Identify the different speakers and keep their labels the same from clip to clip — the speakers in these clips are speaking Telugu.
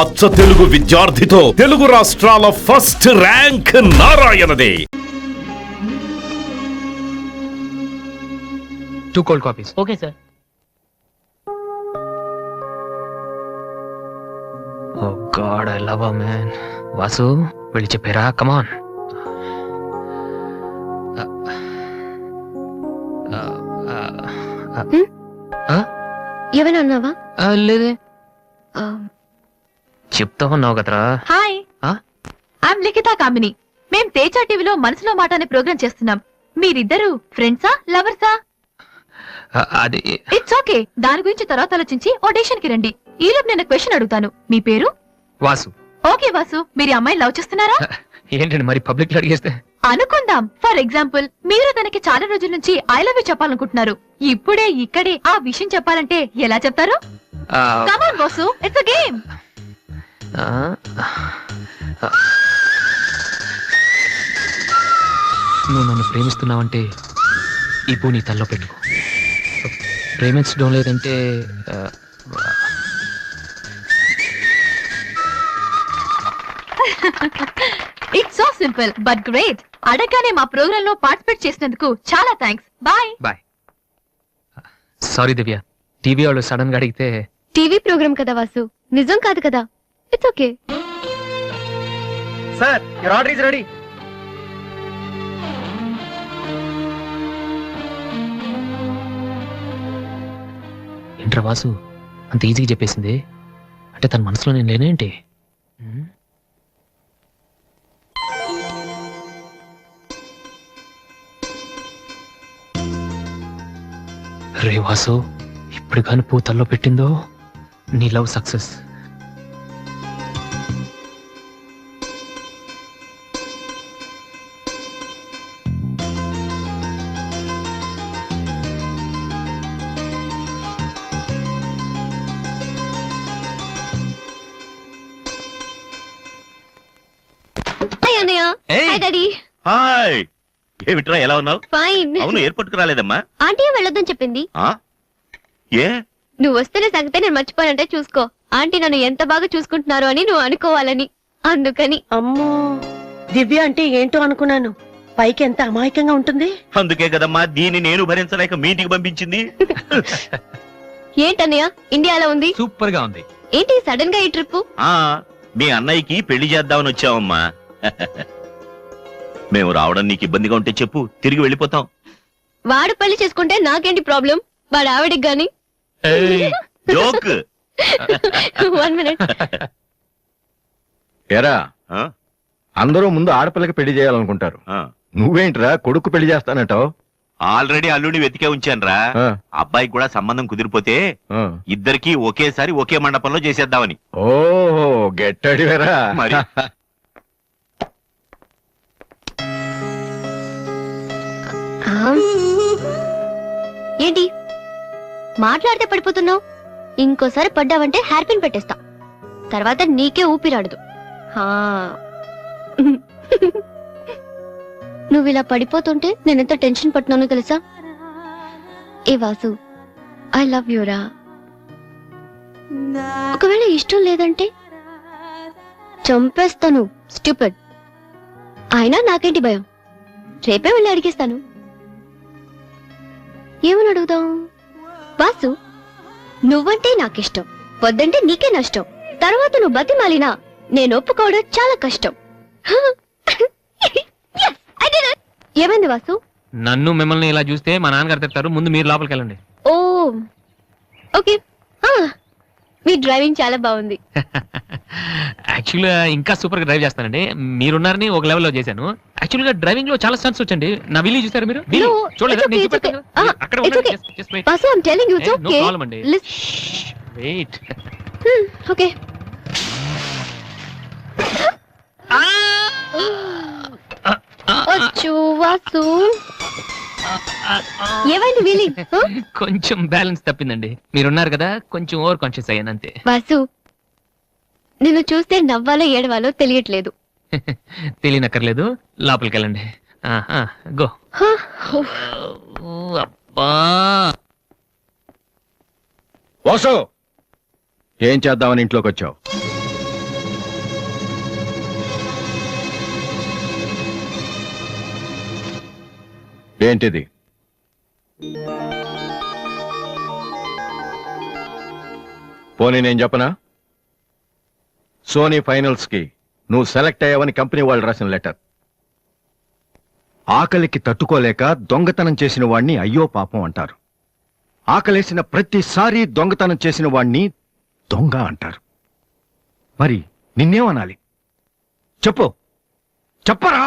Speaker 1: అచ్చ తెలుగు విద్యార్థితో తెలుగు రాష్ట్రాల first rank నారాయణదే.
Speaker 2: 2 cold copies.
Speaker 3: Okay, sir.
Speaker 2: Oh God, I love her, man. Vasu, వెళ్ళి చెప్పారా? Come on.
Speaker 4: ఏమైనా అన్నావా?
Speaker 2: లేదే, చెప్తా ఉన్నావు కదరా.
Speaker 5: హాయ్, ఐఎమ్ లిఖిత కామిని. మేం తేజ టీవీలో మనసులో మాట అనే ప్రోగ్రామ్ చేస్తున్నాం. మీరిద్దరు ఫ్రెండ్సా, లవర్సా?
Speaker 2: అది
Speaker 5: ఇట్స్ ఓకే, దాని గురించి తర్వాత ఆలోచించి ఆడిషన్ కి రండి. ఈలోపు నేను క్వశ్చన్ అడుగుతాను. మీ పేరు?
Speaker 2: వాసు.
Speaker 5: ఓకే వాసు, మీరు అమ్మాయి లవ్ చేస్తున్నారా?
Speaker 2: ఏంటండి మరి పబ్లిక్ లో అడిగేస్తే?
Speaker 5: అనుకుందాం. ఫర్ ఎగ్జాంపుల్, మీరు తనకి చాలా రోజుల నుంచి ఐ లవ్ యూ చెప్పాలనుకుంటున్నారు. ఇప్పుడే ఇక్కడే ఆ విషయం చెప్పాలంటే ఎలా చెప్తారు? Come on Vasu, it's a game.
Speaker 2: నువ్వు నన్ను ప్రేమిస్తున్నావంటే ఈ పూ నీ తల్లో పెట్టుకో. ప్రేమించడం లేదంటే
Speaker 5: it's so simple but great. అడగగానే మా ప్రోగ్రామ్ లో పార్టిసిపేట్ చేసినందుకు చాలా thanks. Bye
Speaker 2: bye. Sorry Divya, TV వాళ్ళు సడన్ గా అడిగితే.
Speaker 4: టీవీ ప్రోగ్రామ్ కదా వాసు, నిజం కాదు కదా. It's okay.
Speaker 3: Sir, your order is ready.
Speaker 2: ఏంట్రా వాసు అంత ఈజీగా చెప్పేసింది? అంటే తన మనసులో నేను లేనేంటి? రే వాసు, ఇప్పుడు కాని పూతల్లో పెట్టిందో నీ లవ్ సక్సెస్.
Speaker 4: హాయ్ అన్నయ్య. Hi daddy.
Speaker 1: హాయ్, ఏమిట్రా ఎలా ఉన్నావు?
Speaker 4: ఫైన్.
Speaker 1: అవును, ఎయిర్పోర్ట్ కు రాలేదమ్మా?
Speaker 4: ఆంటీ వెళ్ళొద్దని చెప్పింది.
Speaker 1: ఏ
Speaker 4: నువ్వు వస్తున్న సంగతే నేను మర్చిపోయానంటే చూసుకో. ఆంటీ నన్ను ఎంత బాగా చూసుకుంటున్నారు అని నువ్వు అనుకోవాలని, అందుకని.
Speaker 6: అమ్మో, దివ్య అంటే ఏంటో అనుకున్నాను. పైకి ఎంత అమాయకంగా ఉంటుంది.
Speaker 1: అందుకే కదమ్మా దీన్ని నేను భరించలేక మీటింగ్ పంపించింది.
Speaker 4: ఏంటన్నయ్య ఇండియాలో ఉంది?
Speaker 2: సూపర్ గా ఉంది.
Speaker 4: ఏంటి సడన్ గా ఈ ట్రిప్?
Speaker 1: మీ అన్నయ్యకి పెళ్లి చేద్దామని వచ్చావమ్మా. మేము రావడం నీకు ఇబ్బందిగా ఉంటే చెప్పు, తిరిగి వెళ్ళిపోతాం.
Speaker 4: వాడు పెళ్లి చేసుకుంటే నాకేంటి ప్రాబ్లం? వాడు ఆవిడికి గాని.
Speaker 1: జోక్.
Speaker 4: 1 minute.
Speaker 7: ఏరా, అందరూ ముందు ఆడపిల్లకి పెళ్లి చేయాలనుకుంటారు. నువ్వేంట్రా కొడుకు పెళ్లి చేస్తానంటావు?
Speaker 1: ఆల్రెడీ అల్లుడిని వెతికే ఉంచానురా. అబ్బాయికి కూడా సంబంధం కుదిరిపోతే ఇద్దరికి ఒకేసారి ఒకే మండపంలో చేసేద్దామని.
Speaker 7: ఓహో, గెట్టడివేరా
Speaker 1: మరి.
Speaker 4: ఏంటి మాట్లాడితే పడిపోతున్నావు? ఇంకోసారి పడ్డావంటే హెయిర్ పిన్ పెట్టేస్తా. తర్వాత నీకే ఊపిరాడదు. నువ్వు ఇలా పడిపోతుంటే నేనెంత టెన్షన్ పడుతున్నానో తెలుసా? ఏ వాసు, ఐ లవ్ యూరా. ఒకవేళ ఇష్టం లేదంటే చంపేస్తాను. స్టూపిడ్. అయినా నాకేంటి భయం? రేపే వెళ్ళి అడిగేస్తాను. ఏమని అడుగుదాం? వాసు, నువ్వంటే నాకిష్టం, వద్దంటే నీకే నష్టం. తర్వాత నువ్వు బతిమాలినా నేను ఒప్పుకోవడం చాలా కష్టం. ఏమైంది వాసు?
Speaker 2: నన్ను మిమ్మల్ని ఇలా చూస్తే మా నాన్నగారు తిడతారు. ముందు మీరు లోపలికి వెళ్ళండి.
Speaker 4: ఓ ఓకే. మీ డ్రైవింగ్ చాలా బాగుంది.
Speaker 2: యాక్చువల్గా ఇంకా సూపర్ గా డ్రైవ్ చేస్తానండి. మీరున్నారని ఒక లెవెల్లో చేశాను. యాక్చువల్ గా డ్రైవింగ్ లో చాలా స్టన్స్ వచ్చండి. నా విల్లి చూసారు మీరు? చూడలేదు? నేను చూపెడతాను. అక్కడ ఉండండి. Just wait.
Speaker 4: Vasu, I'm telling you it's
Speaker 2: No
Speaker 4: okay.
Speaker 2: problem అండి. Wait.
Speaker 4: ఓకే. అచ్చో వాసు, ఏమైంది వీలి?
Speaker 2: కొంచెం బ్యాలెన్స్ తప్పిందండి. మీరున్నారు కదా, కొంచెం ఓవర్ కాన్షియస్ అయ్యాను అంతే.
Speaker 4: వాసు, నిన్ను చూస్తే నవ్వాలో ఏడవాలో తెలియట్లేదు.
Speaker 2: తెలియనక్కర్లేదు, లోపలికి వెళ్ళండి. గో. అబ్బా,
Speaker 7: వాసు, ఏం చేద్దామని ఇంట్లోకి వచ్చావు? ఏంటిది? పోనీ నేను చెప్పనా? సోనీ ఫైనల్స్ కి నువ్వు సెలెక్ట్ అయ్యావని కంపెనీ వాళ్ళు రాసిన లెటర్. ఆకలికి తట్టుకోలేక దొంగతనం చేసిన వాణ్ణి అయ్యో పాపం అంటారు. ఆకలేసిన ప్రతిసారి దొంగతనం చేసిన వాణ్ణి దొంగ అంటారు. మరి నిన్నేమనాలి? చెప్పు, చెప్పరా?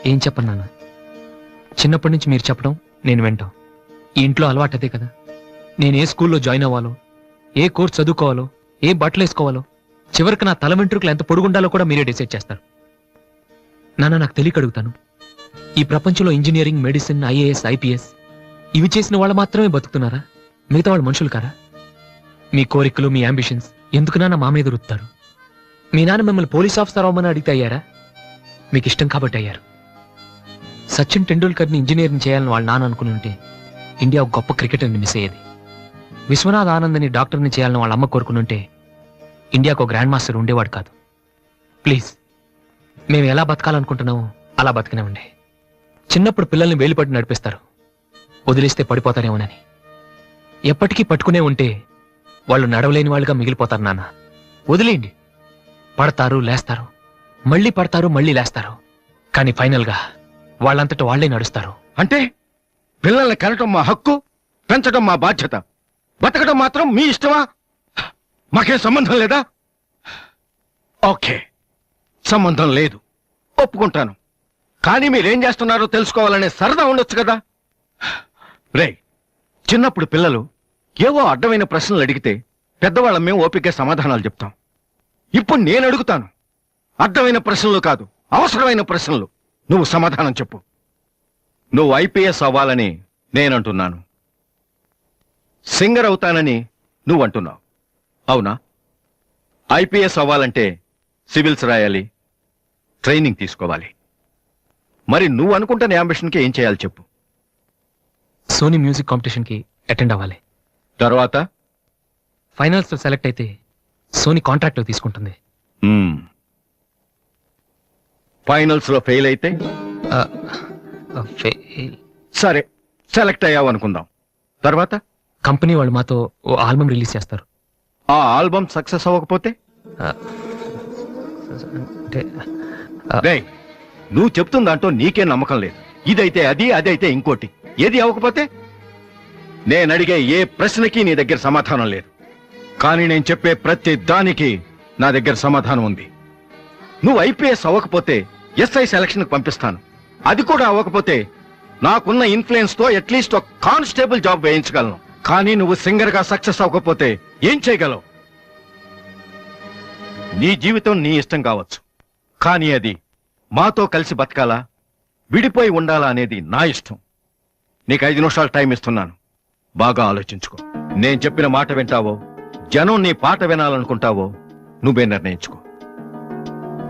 Speaker 2: ఏం చెప్పను నాన్న, చిన్నప్పటి నుంచి మీరు చెప్పడం నేను వింటాం. ఈ ఇంట్లో అలవాటు అదే కదా. నేను ఏ స్కూల్లో జాయిన్ అవ్వాలో, ఏ కోర్స్ చదువుకోవాలో, ఏ బట్టలు వేసుకోవాలో, చివరికి నా తల వెంట్రుకలు ఎంత పొడుగుండాలో కూడా మీరే డిసైడ్ చేస్తారు. నాన్న, నాకు తెలియక అడుగుతాను, ఈ ప్రపంచంలో ఇంజనీరింగ్, మెడిసిన్, ఐఏఎస్, ఐపీఎస్ ఇవి చేసిన వాళ్ళు మాత్రమే బతుకుతున్నారా? మిగతా వాళ్ళు మనుషులు కారా? మీ కోరికలు, మీ అంబిషన్స్ ఎందుకు నాన్న మా మీద రుత్తారు? మీ నాన్న మిమ్మల్ని పోలీస్ ఆఫీసర్ అవ్వమని అడిగితే అయ్యారా? మీకు ఇష్టం కాబట్టి అయ్యారు. సచిన్ టెండూల్కర్ని ఇంజనీరింగ్ చేయాలని వాళ్ళ నాన్న అనుకుని ఉంటే ఇండియా ఒక గొప్ప క్రికెటర్ని మిస్ అయ్యేది. విశ్వనాథ్ ఆనందని డాక్టర్ని చేయాలని వాళ్ళ అమ్మ కోరుకుని ఉంటే ఇండియాకు ఒక గ్రాండ్ మాస్టర్ ఉండేవాడు కాదు. ప్లీజ్, మేము ఎలా బతకాలనుకుంటున్నామో అలా బతికినామండి. చిన్నప్పుడు పిల్లల్ని వేలిపట్టి నడిపిస్తారు, వదిలేస్తే పడిపోతారేమోనని. ఎప్పటికీ పట్టుకునే ఉంటే వాళ్ళు నడవలేని వాళ్ళుగా మిగిలిపోతారు నాన్న. వదిలేయండి, పడతారు, లేస్తారు, మళ్ళీ పడతారు, మళ్ళీ లేస్తారు, కానీ ఫైనల్గా వాళ్ళంతట వాళ్లే నడుస్తారు.
Speaker 7: అంటే పిల్లల్ని కనటం మా హక్కు, పెంచడం మా బాధ్యత, బతకడం మాత్రం మీ ఇష్టమా? మాకేం సంబంధం లేదా? ఓకే, సంబంధం లేదు, ఒప్పుకుంటాను. కానీ మీరేం చేస్తున్నారో తెలుసుకోవాలనే సరదా ఉండొచ్చు కదా. రే, చిన్నప్పుడు పిల్లలు ఏవో అడ్డమైన ప్రశ్నలు అడిగితే పెద్దవాళ్ళం మేము ఓపిక సమాధానాలు చెప్తాం. ఇప్పుడు నేను అడుగుతాను, అడ్డమైన ప్రశ్నలు కాదు, అవసరమైన ప్రశ్నలు. నువ్వు సమాధానం చెప్పు. నువ్వు ఐపీఎస్ అవ్వాలని నేనంటున్నాను, సింగర్ అవుతానని నువ్వంటున్నావు, అవునా? ఐపీఎస్ అవ్వాలంటే సివిల్స్ రాయాలి, ట్రైనింగ్ తీసుకోవాలి. మరి నువ్వు అనుకుంటున్న అంబిషన్కి ఏం చేయాలి చెప్పు.
Speaker 2: సోనీ మ్యూజిక్ కాంపిటీషన్కి అటెండ్ అవ్వాలి.
Speaker 7: తర్వాత
Speaker 2: ఫైనల్స్ లో సెలెక్ట్ అయితే సోనీ కాంట్రాక్ట్ తీసుకుంటుంది.
Speaker 7: ఫైనల్స్ లో ఫెయిల్ అయితే సరే, సెలెక్ట్ అయ్యావు అనుకుందాం. తర్వాత
Speaker 2: కంపెనీ వాళ్ళు మాతో ఓ ఆల్బమ్ రిలీజ్ చేస్తారు.
Speaker 7: ఆ ఆల్బమ్ సక్సెస్ అవ్వకపోతే
Speaker 2: అంటే
Speaker 7: రేయ్, నువ్వు చెప్తున్న దాంట్లో నీకే నమ్మకం లేదు. ఇదైతే అది, అదైతే ఇంకోటి. ఏది అవ్వకపోతే? నేను అడిగే ఏ ప్రశ్నకి నీ దగ్గర సమాధానం లేదు, కానీ నేను చెప్పే ప్రతి దానికి నా దగ్గర సమాధానం ఉంది. నువ్వు ఐపీఎస్ అవ్వకపోతే ఎస్ఐ సెలక్షన్ పంపిస్తాను. అది కూడా అవ్వకపోతే నాకున్న ఇన్ఫ్లుయెన్స్ తో అట్లీస్ట్ ఒక కానిస్టేబుల్ జాబ్ వేయించగలను. కానీ నువ్వు సింగర్ గా సక్సెస్ అవ్వకపోతే ఏం చేయగలవు? నీ జీవితం నీ ఇష్టం కావచ్చు, కానీ అది మాతో కలిసి బతకాలా, విడిపోయి ఉండాలా అనేది నా ఇష్టం. నీకు 5 నిమిషాలు టైం ఇస్తున్నాను, బాగా ఆలోచించుకో. నేను చెప్పిన మాట వింటావో, జనం నీ పాట వినాలనుకుంటావో నువ్వే నిర్ణయించుకో.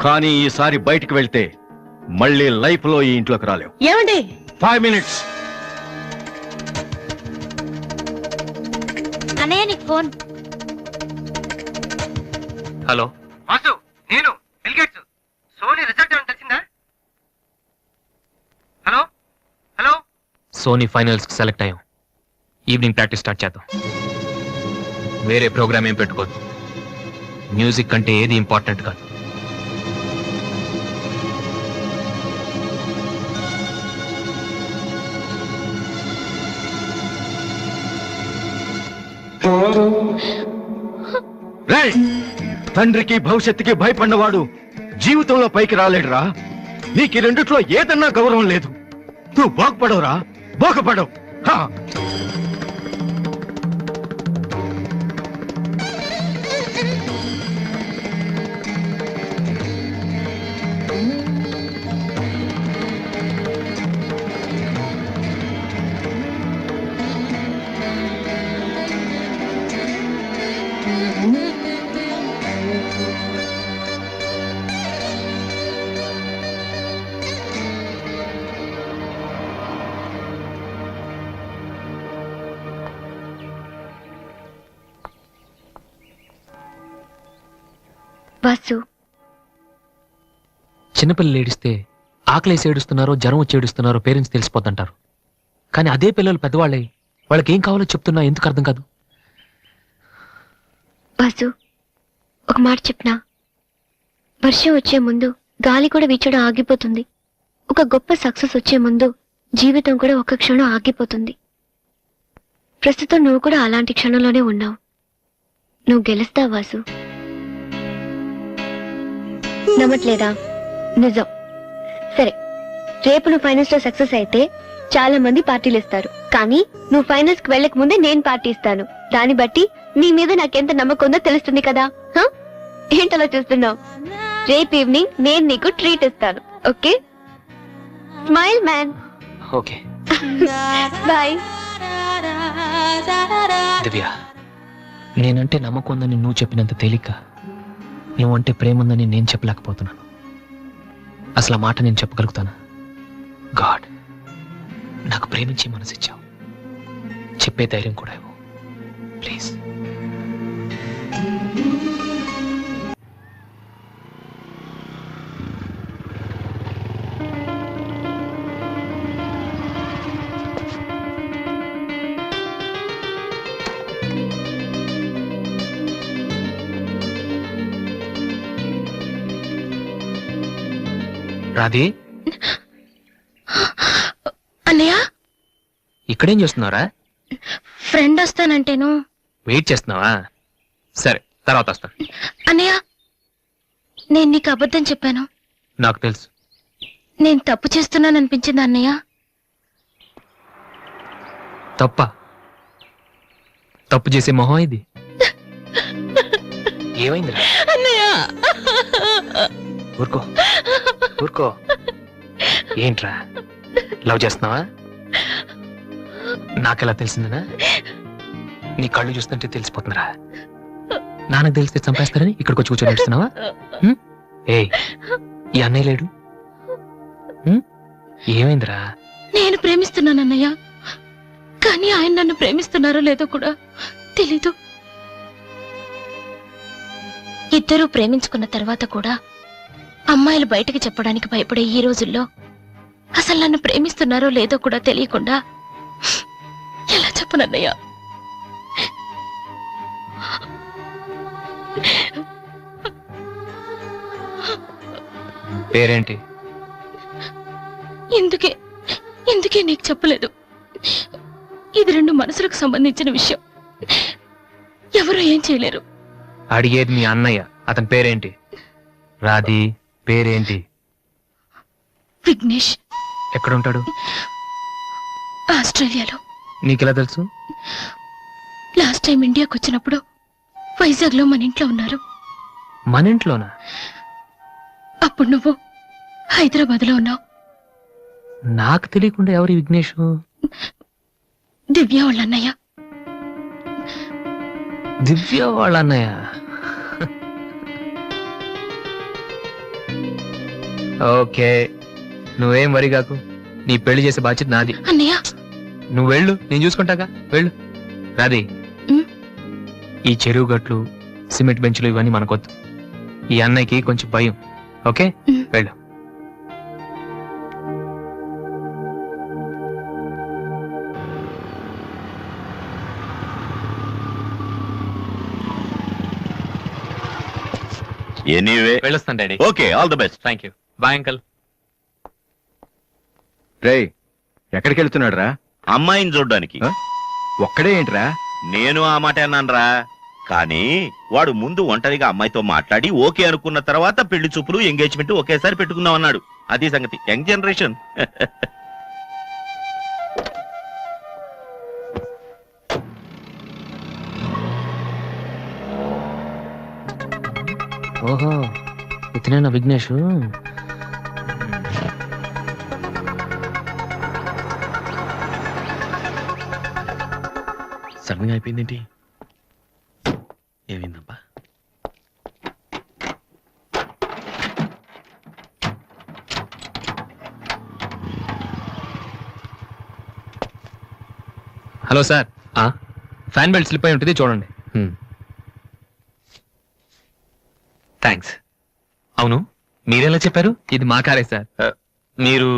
Speaker 7: కానీ ఈసారి బయటికి వెళ్తే మళ్ళీ లైఫ్ లో ఈ ఇంట్లోకి రాలేవు.
Speaker 6: ఏమండి?
Speaker 7: 5 మినిట్స్.
Speaker 4: అన్నయ్య, నీకు ఫోన్.
Speaker 2: హలో
Speaker 3: వాసు, నేను బిల్గేట్స్. సోనీ రిజల్ట్ ఏమైనా తెలిసిందా? హలో హలో,
Speaker 2: సోనీ ఫైనల్స్ కి సెలెక్ట్ అయ్యాం. ఈవినింగ్ ప్రాక్టీస్ స్టార్ట్ చేద్దాం. వేరే ప్రోగ్రామ్ ఏం పెట్టుకోవద్దు. మ్యూజిక్ అంటే ఏది ఇంపార్టెంట్ కాదు.
Speaker 7: రేయ్, తండ్రికి భవిష్యత్తుకి భయపడినవాడు జీవితంలో పైకి రాలేడురా. నీకు ఈ రెండిట్లో ఏదన్నా గౌరవం లేదు. నువ్వు బాగుపడవురా, బాగుపడవు. హా.
Speaker 4: వాసు,
Speaker 2: చిన్నపిల్లలు ఏడిస్తే ఆకలేసి ఏడుస్తున్నారో జ్వరం వచ్చి ఏడుస్తున్నారో పేరెంట్స్ తెలిసిపోతుంటారు. కానీ అదే పిల్లలు పెద్దవాళ్ళే వాళ్ళకి ఏం కావాలో చెప్తున్నా ఎందుకు అర్థం కాదు?
Speaker 4: వాసు, ఒక మాట చెప్పనా? వర్షం వచ్చే ముందు గాలి కూడా వీచడం ఆగిపోతుంది. ఒక గొప్ప సక్సెస్ వచ్చే ముందు జీవితం కూడా ఒక్క క్షణం ఆగిపోతుంది. ప్రస్తుతం నువ్వు కూడా అలాంటి క్షణంలోనే ఉన్నావు. నువ్వు గెలుస్తావు వాసు. నమ్మట్లేదా? నిజం. సరే, రేపు నువ్వు ఫైనల్స్ లో సక్సెస్ అయితే చాలా మంది పార్టీలు ఇస్తారు. కానీ నువ్వు ఫైనల్స్ కి వెళ్ళక ముందే నేను పార్టీ ఇస్తాను. దాన్ని బట్టి నీ మీద నాకెంత నమ్మకం ఉందో తెలుస్తుంది కదా. ఏంటలా చూస్తున్నావు? రేపు ఈవినింగ్ నేను నీకు ట్రీట్ ఇస్తాను. Okay? Smile man.
Speaker 2: Okay
Speaker 4: boy.
Speaker 2: Divya, నేనంటే నమ్మకం ఉందని నువ్వు చెప్పినంత తేలిక నువ్వంటే ప్రేమ ఉందని నేను చెప్పలేకపోతున్నాను. అసలు ఆ మాట నేను చెప్పగలుగుతానా? గాడ్, నాకు ప్రేమించే మనసిచ్చావు. చెప్పే ధైర్యం కూడా ఇవ్వు ప్లీజ్. రాధి,
Speaker 4: అన్నయ్య,
Speaker 2: ఇక్కడేం చేస్తున్నావురా?
Speaker 4: ఫ్రెండ్ వస్తానంటేను.
Speaker 2: వెయిట్ చేస్తున్నావా? సరే, తర్వాత వస్తా.
Speaker 4: అన్నయ్య, నేను నీకు అబద్ధం చెప్పాను.
Speaker 2: నాకు తెలుసు.
Speaker 4: నేను తప్పు చేస్తున్నాను అనిపించింది అన్నయ్య.
Speaker 2: తప్పు చేసే మొహం ఇది. ఏమైందిరా?
Speaker 4: అన్నయ్య,
Speaker 2: ఊరుకో ఊరుకో. ఏంట్రా, లవ్ చేస్తున్నావా? నాకెలా తెలిసిందినా? నీ కళ్ళు చూస్తుంటే తెలిసిపోతుందిరా. నాన్నకు తెలిస్తే చంపేస్తారని ఇక్కడికి వచ్చి కూర్చొని నడుస్తున్నావా? ఏ, ఈ అన్నయ్య లేడు? ఏమైందిరా?
Speaker 4: నేను ప్రేమిస్తున్నాను అన్నయ్య, కానీ ఆయన నన్ను ప్రేమిస్తున్నారో లేదో కూడా తెలీదు. ఇద్దరూ ప్రేమించుకున్న తర్వాత కూడా అమ్మాయిలు బయటకు చెప్పడానికి భయపడే ఈ రోజుల్లో అసలు నన్ను ప్రేమిస్తున్నారో లేదో కూడా తెలియకుండా ఎలా చెప్పనన్నయ్య?
Speaker 2: పేరేంటి?
Speaker 4: ఎందుకే నీకు చెప్పలేదు. ఇది రెండు మనసులకు సంబంధించిన విషయం. ఎవరు ఏం చేయలేరు.
Speaker 2: అడిగేది మీ అన్నయ్య. అతని పేరేంటి? రాధి పేరేంటి?
Speaker 4: విఘ్నేష్.
Speaker 2: ఎక్కడుంటాడు?
Speaker 4: ఆస్ట్రేలియాలో.
Speaker 2: నీకెలా తెలుసు?
Speaker 4: లాస్ట్ టైం ఇండియాకి వచ్చినప్పుడు వైజాగ్ లో మన ఇంట్లో ఉన్నారు.
Speaker 2: మన ఇంట్లోనా?
Speaker 4: అప్పుడు నువ్వు హైదరాబాద్ లో ఉన్నావు.
Speaker 2: నాకు తెలియకుండా ఎవరి విఘ్నేష్?
Speaker 4: దివ్య వాళ్ళ అన్నయ్య.
Speaker 2: దివ్య వాళ్ళ అన్నయ్య. ఓకే, నువ్వేం వరి కాకు. నీ పెళ్లి చేసే బాధ్యత నాది.
Speaker 4: అన్నయ్య,
Speaker 2: నువ్వు వెళ్ళు, నేను చూసుకుంటాగా. వెళ్ళు రాధి. ఈ చెరువు గట్లు, సిమెంట్ బెంచ్లు ఇవన్నీ మనకొద్దు. ఈ అన్నయ్యకి కొంచెం భయం. ఓకే, వెళ్ళు.
Speaker 1: ఎనీవే,
Speaker 2: వెళ్ళొస్తాను daddy.
Speaker 1: Okay, all the best.
Speaker 2: Thank you. Bye uncle.
Speaker 7: రేయ్, ఎక్కడికి వెళ్తున్నాడు రా?
Speaker 1: అమ్మాయిని చూడ్డానికి.
Speaker 7: ఒక్కడే ఏంట్రా?
Speaker 1: నేను ఆ మాట అన్నానురా. కానీ వాడు ముందు ఒంటరిగా అమ్మాయితో మాట్లాడి ఓకే అనుకున్న తర్వాత పెళ్లి చూపులు, ఎంగేజ్మెంట్ ఒకేసారి పెట్టుకుందాం అన్నాడు. అది సంగతి. Young generation.
Speaker 2: ఓహో, ఇతనేనా విఘ్నేష్?
Speaker 1: సడన్ గా అయిపోయిందేంటి? ఏమైందబ్బా?
Speaker 2: Hello sir, fan belt slip అయి ఉంటుంది, చూడండి. థ్యాంక్స్. అవును, మీరెలా చెప్పారు? ఇది మా కారే సార్.
Speaker 8: మీరు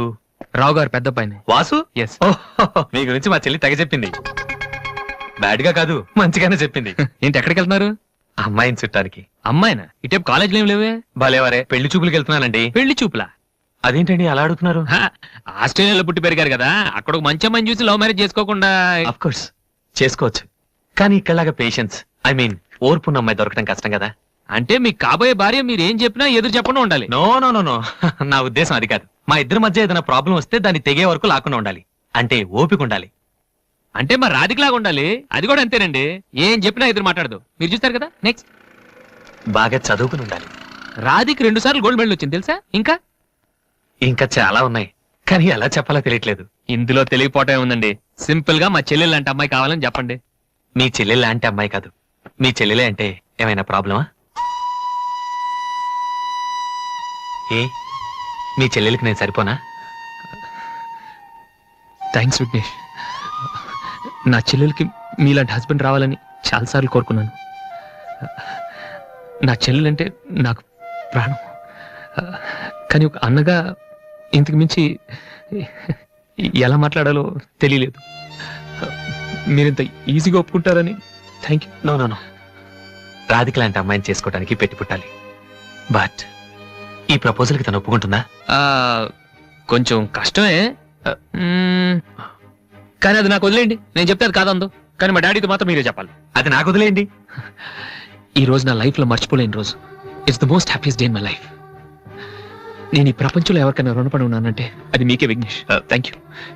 Speaker 2: రావు గారు పెద్ద అబ్బాయిని.
Speaker 8: వాసు?
Speaker 2: ఎస్.
Speaker 8: మీ గురించి మా చెల్లి తెగ చెప్పింది. బ్యాడ్ గా కాదు, మంచిగానే చెప్పింది.
Speaker 2: ఏంటి ఎక్కడికి వెళ్తున్నారు?
Speaker 8: అమ్మాయిని చుట్టానికి.
Speaker 2: అమ్మాయినా? ఇటేపు కాలేజీలో ఏం లేవే?
Speaker 8: భలేవారే, పెళ్లి చూపులకి వెళ్తున్నానండి.
Speaker 2: పెళ్లి చూపులా?
Speaker 8: అదేంటండి అలా అడుగుతున్నారు?
Speaker 2: ఆస్ట్రేలియాలో పుట్టి పెరిగారు కదా, అక్కడ ఒక మంచి అమ్మాయిని చూసి లవ్ మ్యారేజ్ చేసుకోకుండా?
Speaker 8: అఫ్ కోర్స్ చేసుకోవచ్చు, కానీ ఇక్కడలాగా పేషెన్స్, ఐ మీన్ ఓర్పున్న అమ్మాయి దొరకడం కష్టం కదా.
Speaker 2: అంటే మీకు కాబోయే భార్య మీరు ఏం చెప్పినా ఎదురు చెప్పకుండా ఉండాలి?
Speaker 8: నో నో నో నో నా ఉద్దేశం అది కాదు. మా ఇద్దరి మధ్య ఏదైనా ప్రాబ్లం వస్తే దాన్ని తెగే వరకు లాకుండా ఉండాలి. అంటే ఓపిక ఉండాలి.
Speaker 2: అంటే మరి రాధికలాగా ఉండాలి. అది కూడా అంతేనండి, ఏం చెప్పినా ఎదురు మాట్లాడదు. మీరు చూస్తారు కదా. నెక్స్ట్,
Speaker 8: బాగా చదువుకుని ఉండాలి.
Speaker 2: రాధికి 2 సార్లు గోల్డ్ మెడల్ వచ్చింది తెలుసా?
Speaker 8: ఇంకా చాలా ఉన్నాయి, కానీ ఎలా చెప్పాలో తెలియట్లేదు.
Speaker 2: ఇందులో తెలియపోవటం ఉందండి. సింపుల్ గా మా చెల్లెలు లాంటి అమ్మాయి కావాలని చెప్పండి.
Speaker 8: మీ చెల్లెలు లాంటి అమ్మాయి కాదు, మీ చెల్లెలే అంటే ఏమైనా ప్రాబ్లమా? ఏ మీ చెల్లెలకి నేను సరిపోనా?
Speaker 2: థ్యాంక్స్ విఘ్నేష్. నా చెల్లెలకి మీలాంటి హస్బెండ్ రావాలని చాలాసార్లు కోరుకున్నాను. నా చెల్లెలంటే నాకు ప్రాణం. కానీ ఒక అన్నగా ఇంతకు మించి ఎలా మాట్లాడాలో తెలియలేదు. మీరింత ఈజీగా ఒప్పుకుంటారని thank you.
Speaker 8: No no no, Radhika లాంటి అమ్మాయిని చేసుకోవడానికి పెట్టి పుట్టాలి. బట్ ఈ ప్రపోజల్కి తను ఒప్పుకుంటుందా?
Speaker 2: కొంచెం కష్టమే, కానీ అది నాకు వదిలేయండి. నేను చెప్తే అది కాదందో, కానీ మా డాడీతో మాత్రం మీరే చెప్పాలి.
Speaker 8: అది నాకు వదిలేయండి.
Speaker 2: ఈ రోజు నా లైఫ్ లో మర్చిపోలేని రోజు. It's the most happiest day in my life. నేను ఈ ప్రపంచంలో ఎవరికైనా రుణపడి ఉన్నానంటే అది మీకే Vignesh. Thank you.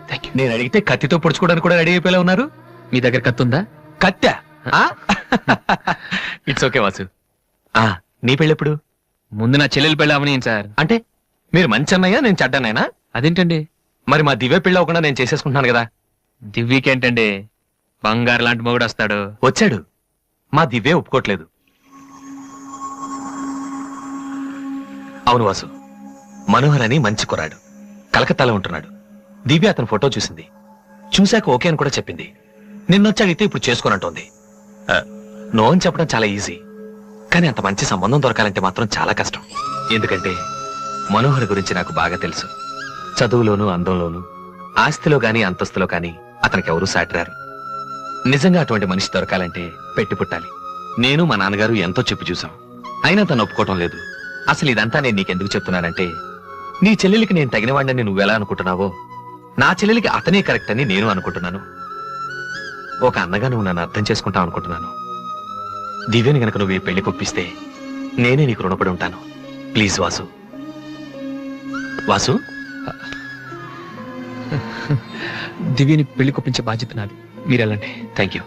Speaker 2: Thank you.
Speaker 8: నేను అడిగితే కత్తితో పొడుచుకోవడానికి కూడా రెడీ అయిపోయేలా ఉన్నారు.
Speaker 2: మీ దగ్గర కత్తి ఉందా?
Speaker 8: కత్తా? It's okay Vasu. నీ పెళ్ళెప్పుడు?
Speaker 2: ముందు నా చెల్లెలు పెళ్ళి అవని సార్.
Speaker 8: అంటే మీరు మంచి అన్నయ్యా, నేను చెడ్డన్నయ్యనా?
Speaker 2: అదేంటండి?
Speaker 8: మరి మా దివ్య పెళ్ళి అవ్వకుండా నేను చేసేసుకుంటున్నాను కదా.
Speaker 2: దివ్యకేంటండి, బంగారు లాంటి మొగుడు వస్తాడు.
Speaker 8: వచ్చాడు, మా దివ్య ఒప్పుకోట్లేదు. అవును వాసు, మనోహర్ అని మంచి కుర్రాడు, కలకత్తాలో ఉంటున్నాడు. దివ్య అతని ఫోటో చూసింది, చూశాక ఓకే అని కూడా చెప్పింది. నిన్నొచ్చి అడిగితే ఇప్పుడు చేసుకోనంటోంది. నో అని చెప్పడం చాలా ఈజీ, కానీ అంత మంచి సంబంధం దొరకాలంటే మాత్రం చాలా కష్టం. ఎందుకంటే మనోహర్ గురించి నాకు బాగా తెలుసు. చదువులోను, అందంలోను, ఆస్తిలో గాని అంతస్తులో గాని అతనికి ఎవరూ సాటిరారు. నిజంగా అటువంటి మనిషి దొరకాలంటే పెట్టి పుట్టాలి. నేను మా నాన్నగారు ఎంతో చెప్పి చూసాం, అయినా తను ఒప్పుకోవటం లేదు. అసలు ఇదంతా నేను నీకెందుకు చెప్తున్నానంటే, నీ చెల్లెలికి నేను తగినవాడిని నువ్వెలా అనుకుంటున్నావో, నా చెల్లెలికి అతనే కరెక్ట్ అని నేను అనుకుంటున్నాను. ఒక అన్నగా నువ్వు నన్ను అర్థం చేసుకుంటావు అనుకుంటున్నాను. దివ్యని గనక నువ్వు ఈ పెళ్లి కొప్పిస్తే నేనే నీకు రుణపడి ఉంటాను. ప్లీజ్ వాసు. వాసు,
Speaker 2: దివ్యని పెళ్లి కొప్పించే బాధ్యత నాది. మీరు వెళ్ళండి.
Speaker 8: Thank you.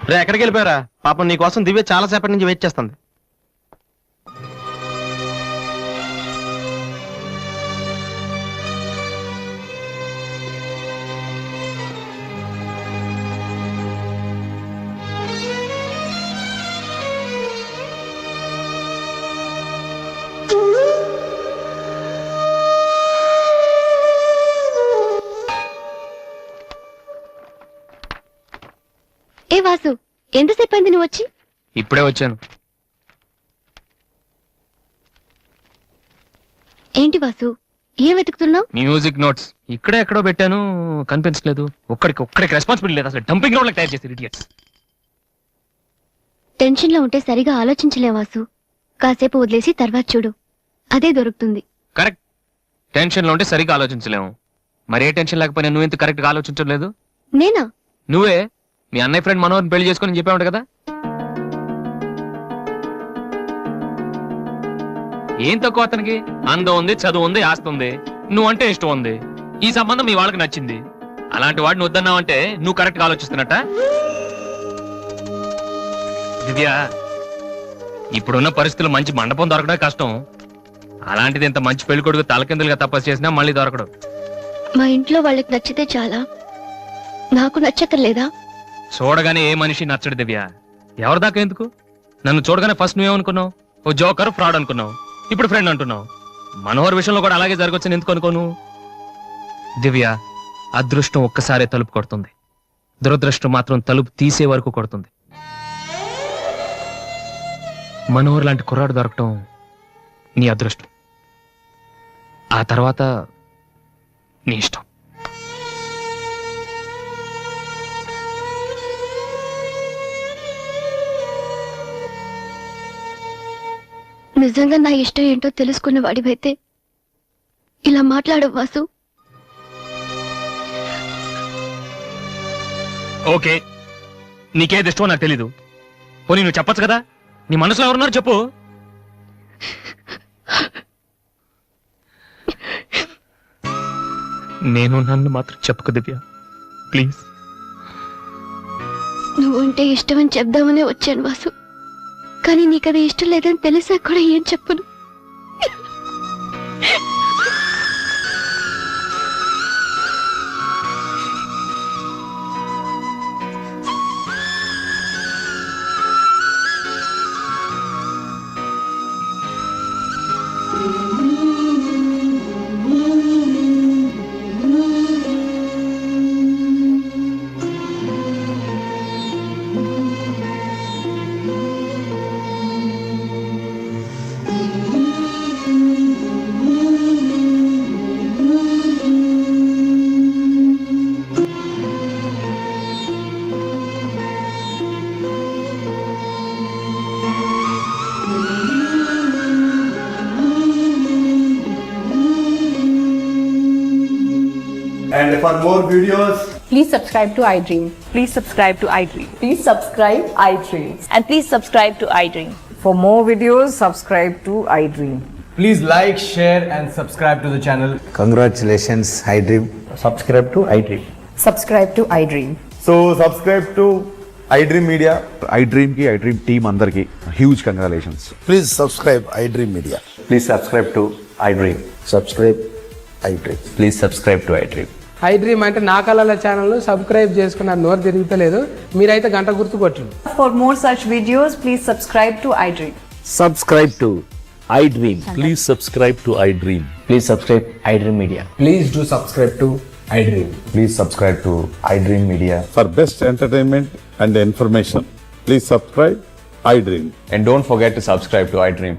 Speaker 3: రే, ఎక్కడికి వెళ్ళిపోయారా? పాపం నీకోసం దివ్య చాలా సేపటి నుంచి వెయిట్ చేస్తుంది.
Speaker 4: ఏ వాసు, ఎంతసేపు అయింది నువ్వు వచ్చి?
Speaker 2: ఇప్పుడే వచ్చాను.
Speaker 4: ఏంటి వాసు, ఏం వెతుకుతున్నావు?
Speaker 2: మ్యూజిక్ నోట్స్ ఇక్కడే ఎక్కడో పెట్టాను, కనిపించలేదు. ఒక్కడికి రెస్పాన్సిబిలిటీ లేదు. అసలు డంపింగ్ గ్రౌండ్ తయారు చేసి ఇడియట్స్.
Speaker 4: టెన్షన్ లో ఉంటే సరిగా ఆలోచించలే వాసు. కాసేపు వదిలేసి తర్వాత చూడు, అదే దొరుకుతుంది.
Speaker 2: కరెక్ట్. టెన్షన్ లో ఉంటే సరిగా ఆలోచించలేము. మరి ఏ టెన్షన్ లేకపోయినా నువ్వు ఎంత కరెక్ట్ గా ఆలోచించలేదు?
Speaker 4: నేనా?
Speaker 2: నువ్వే మీ అన్నయ్య ఫ్రెండ్ మనోహర్ని పెళ్లి చేసుకొని చెప్పావు కదా. ఏం తక్కువ అతనికి? అందం ఉంది, చదువు ఉంది, ఆస్తి ఉంది, నువ్వంటే ఇష్టం ఉంది. ఈ సంబంధం మీ వాళ్ళకి నచ్చింది. అలాంటి వాడిని వద్దన్నావంటే నువ్వు కరెక్ట్ గా ఆలోచిస్తున్నట్ట. దివ్య, ఇప్పుడున్న పరిస్థితుల్లో మంచి మండపం దొరకడం కష్టం. అలాంటిది ఇంత మంచి పెళ్లి కొడుకు తలకిందులుగా తపస్సు చేసినా మళ్ళీ దొరకడు.
Speaker 4: మా ఇంట్లో వాళ్ళకి నచ్చితే చాలా, నాకు నచ్చక్కర్లేదా?
Speaker 2: చూడగానే ఏ మనిషి నచ్చడు దివ్య. ఎవరి దాకా ఎందుకు? నన్ను చూడగానే ఫస్ట్ నువ్వేమనుకున్నావు? ఓ జోకర్, ఫ్రాడ్ అనుకున్నావు. ఇప్పుడు ఫ్రెండ్ అంటున్నావు. మనోహర్ విషయంలో కూడా అలాగే జరగొచ్చని ఎందుకు అనుకోను? దివ్య, అదృష్టం ఒక్కసారే తలుపు కొడుతుంది, దురదృష్టం మాత్రం తలుపు తీసే వరకు కొడుతుంది. మనోహర్ లాంటి కుర్రాడు దొరకటం నీ అదృష్టం. ఆ తర్వాత నీ ఇష్టం.
Speaker 4: నిజంగా నా ఇష్టం ఏంటో తెలుసుకున్న వాడివైతే ఇలా మాట్లాడవు వాసు.
Speaker 2: ఓకే, నీకేది ఇష్టమో నాకు తెలీదు. పోనీ నువ్వు చెప్పొచ్చు కదా, నీ మనసులో ఎవరున్నారు చెప్పు. నేను నన్ను మాత్రం చెప్పుకో దివ్య, ప్లీజ్.
Speaker 4: నువ్వంటే ఇష్టమని చెప్దామనే వచ్చాను వాసు, కానీ నీకది ఇష్టం లేదని తెలిసా కూడా ఏం చెప్పను.
Speaker 9: And for more videos,
Speaker 10: Please subscribe to iDream. Please subscribe to iDream. Please subscribe iDream. And please subscribe to iDream. For more videos, subscribe to iDream.
Speaker 9: please like, share, and subscribe to the channel.
Speaker 11: Congratulations, iDream.
Speaker 9: Subscribe to iDream.
Speaker 10: Subscribe to iDream.
Speaker 9: So subscribe to iDream Media.
Speaker 11: iDream ki iDream team andarki huge congratulations.
Speaker 12: Please subscribe iDream Media.
Speaker 11: Please subscribe to iDream.
Speaker 12: Subscribe iDream.
Speaker 11: Please subscribe to iDream.
Speaker 13: iDream అంటే నా కళల ఛానల్ సబ్స్క్రైబ్ చేసుకున్నారు, నోరు తిరుగుతలేదు. మీరైతే గంట గుర్తు కొట్టండి.
Speaker 10: For more such videos, please subscribe to iDream.
Speaker 11: Subscribe to iDream. Please subscribe to iDream. Please subscribe iDream Media.
Speaker 9: Please do subscribe to iDream.
Speaker 11: Please subscribe to iDream Media.
Speaker 12: For best entertainment and information, please subscribe iDream.
Speaker 11: And don't forget to subscribe to iDream.